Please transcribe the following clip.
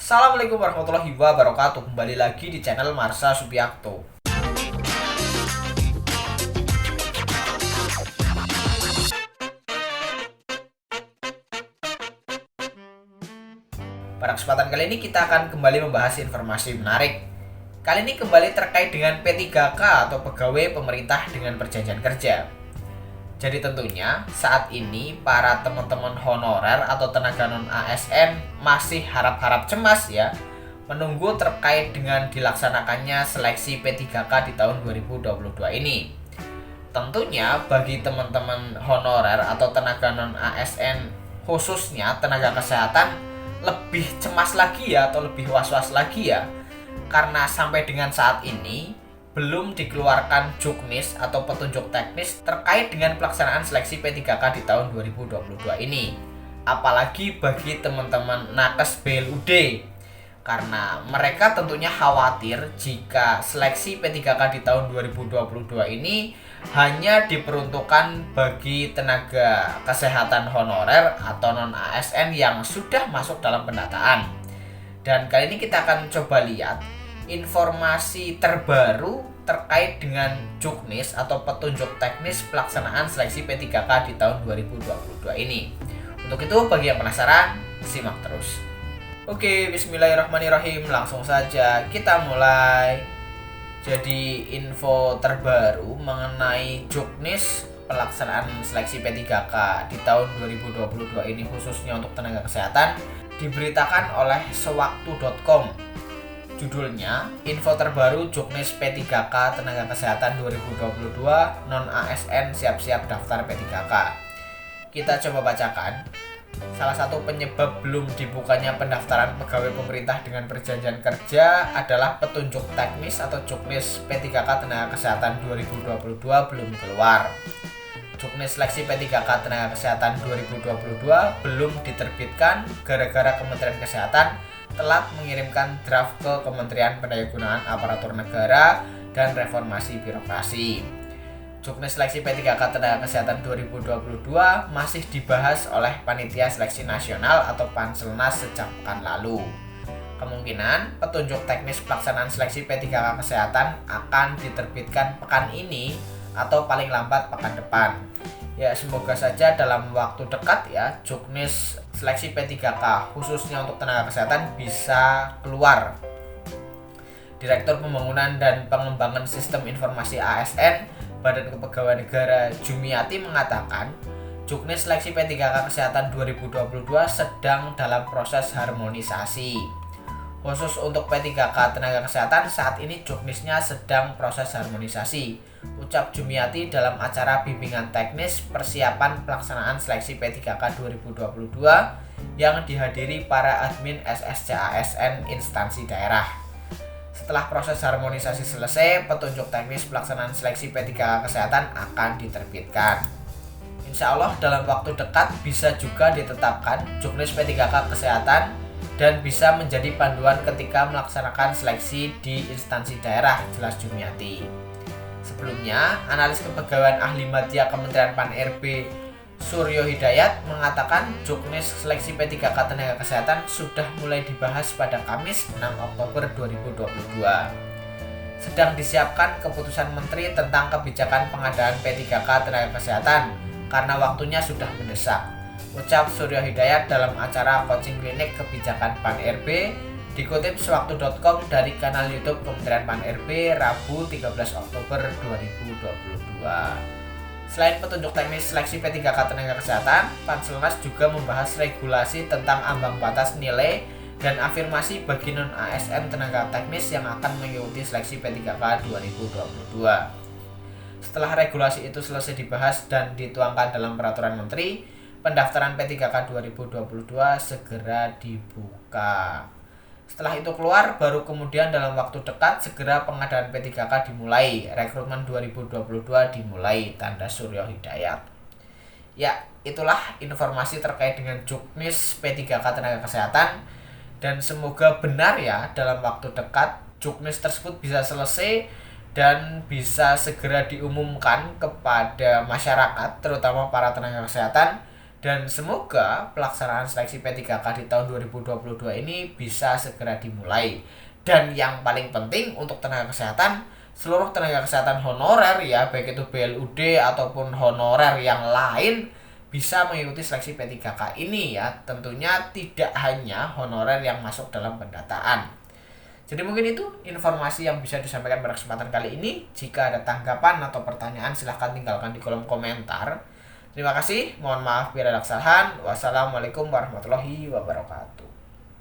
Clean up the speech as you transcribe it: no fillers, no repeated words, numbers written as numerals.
Assalamualaikum warahmatullahi wabarakatuh. Kembali lagi di channel Marsha Subiakto. Pada kesempatan kali ini kita akan kembali membahas informasi menarik. Kali ini kembali terkait dengan P3K atau Pegawai Pemerintah dengan Perjanjian Kerja. Jadi tentunya saat ini para teman-teman honorer atau tenaga non ASN masih harap-harap cemas ya, menunggu terkait dengan dilaksanakannya seleksi P3K di tahun 2022 ini. Tentunya bagi teman-teman honorer atau tenaga non ASN, khususnya tenaga kesehatan, lebih cemas lagi ya, atau lebih was-was lagi ya, karena sampai dengan saat ini belum dikeluarkan juknis atau petunjuk teknis terkait dengan pelaksanaan seleksi P3K di tahun 2022 ini. Apalagi bagi teman-teman nakes BLUD, karena mereka tentunya khawatir jika seleksi P3K di tahun 2022 ini hanya diperuntukkan bagi tenaga kesehatan honorer atau non ASN yang sudah masuk dalam pendataan. Dan kali ini kita akan coba lihat informasi terbaru terkait dengan juknis atau petunjuk teknis pelaksanaan seleksi P3K di tahun 2022 ini. Untuk itu bagi yang penasaran, simak terus. Oke, bismillahirrahmanirrahim. Langsung saja kita mulai. Jadi info terbaru mengenai juknis pelaksanaan seleksi P3K di tahun 2022 ini khususnya untuk tenaga kesehatan diberitakan oleh sewaktu.com. Judulnya, info terbaru juknis P3K tenaga kesehatan 2022 non ASN siap-siap daftar P3K. Kita coba bacakan. Salah satu penyebab belum dibukanya pendaftaran pegawai pemerintah dengan perjanjian kerja adalah petunjuk teknis atau juknis P3K tenaga kesehatan 2022 belum keluar. Juknis seleksi P3K tenaga kesehatan 2022 belum diterbitkan gara-gara Kementerian Kesehatan telat mengirimkan draft ke Kementerian Pendayagunaan Aparatur Negara dan Reformasi Birokrasi. Juknis seleksi P3K tenaga kesehatan 2022 masih dibahas oleh Panitia Seleksi Nasional atau Panselnas sejak pekan lalu. Kemungkinan petunjuk teknis pelaksanaan seleksi P3K kesehatan akan diterbitkan pekan ini atau paling lambat pekan depan. Ya, semoga saja dalam waktu dekat ya juknis seleksi P3K khususnya untuk tenaga kesehatan bisa keluar. Direktur Pembangunan dan Pengembangan Sistem Informasi ASN Badan Kepegawaian Negara Jumiati mengatakan juknis seleksi P3K kesehatan 2022 sedang dalam proses harmonisasi. Khusus untuk P3K tenaga kesehatan saat ini juknisnya sedang proses harmonisasi, ucap Jumiati dalam acara bimbingan teknis persiapan pelaksanaan seleksi P3K 2022 yang dihadiri para admin SSC ASN instansi daerah. Setelah proses harmonisasi selesai, petunjuk teknis pelaksanaan seleksi P3K kesehatan akan diterbitkan. Insya Allah dalam waktu dekat bisa juga ditetapkan juknis P3K kesehatan dan bisa menjadi panduan ketika melaksanakan seleksi di instansi daerah, jelas Jumiati. Sebelumnya, analis kepegawaian ahli media Kementerian Pan-RB Suryo Hidayat mengatakan juknis seleksi P3K tenaga kesehatan sudah mulai dibahas pada Kamis 6 Oktober 2022. Sedang disiapkan keputusan Menteri tentang kebijakan pengadaan P3K tenaga kesehatan karena waktunya sudah mendesak, ucap Suryo Hidayat dalam acara coaching klinik kebijakan Pan-RB dikutip sewaktu.com dari kanal YouTube Kementerian Pan-RB Rabu 13 Oktober 2022. Selain petunjuk teknis seleksi P3K tenaga kesehatan, Panselnas juga membahas regulasi tentang ambang batas nilai dan afirmasi bagi non-ASN tenaga teknis yang akan mengikuti seleksi P3K 2022. Setelah regulasi itu selesai dibahas dan dituangkan dalam peraturan menteri, pendaftaran P3K 2022 segera dibuka. Setelah itu keluar, baru kemudian dalam waktu dekat segera pengadaan P3K dimulai, rekrutmen 2022 dimulai, tanda Suryo Hidayat. Ya, itulah informasi terkait dengan juknis P3K tenaga kesehatan dan semoga benar ya dalam waktu dekat juknis tersebut bisa selesai dan bisa segera diumumkan kepada masyarakat terutama para tenaga kesehatan Dan semoga pelaksanaan seleksi P3K di tahun 2022 ini bisa segera dimulai. Dan yang paling penting untuk tenaga kesehatan, seluruh tenaga kesehatan honorer ya, baik itu BLUD ataupun honorer yang lain, bisa mengikuti seleksi P3K ini ya. Tentunya tidak hanya honorer yang masuk dalam pendataan. Jadi mungkin itu informasi yang bisa disampaikan pada kesempatan kali ini. Jika ada tanggapan atau pertanyaan, silahkan tinggalkan di kolom komentar. Terima kasih, mohon maaf bila ada kesalahan. Wassalamualaikum warahmatullahi wabarakatuh.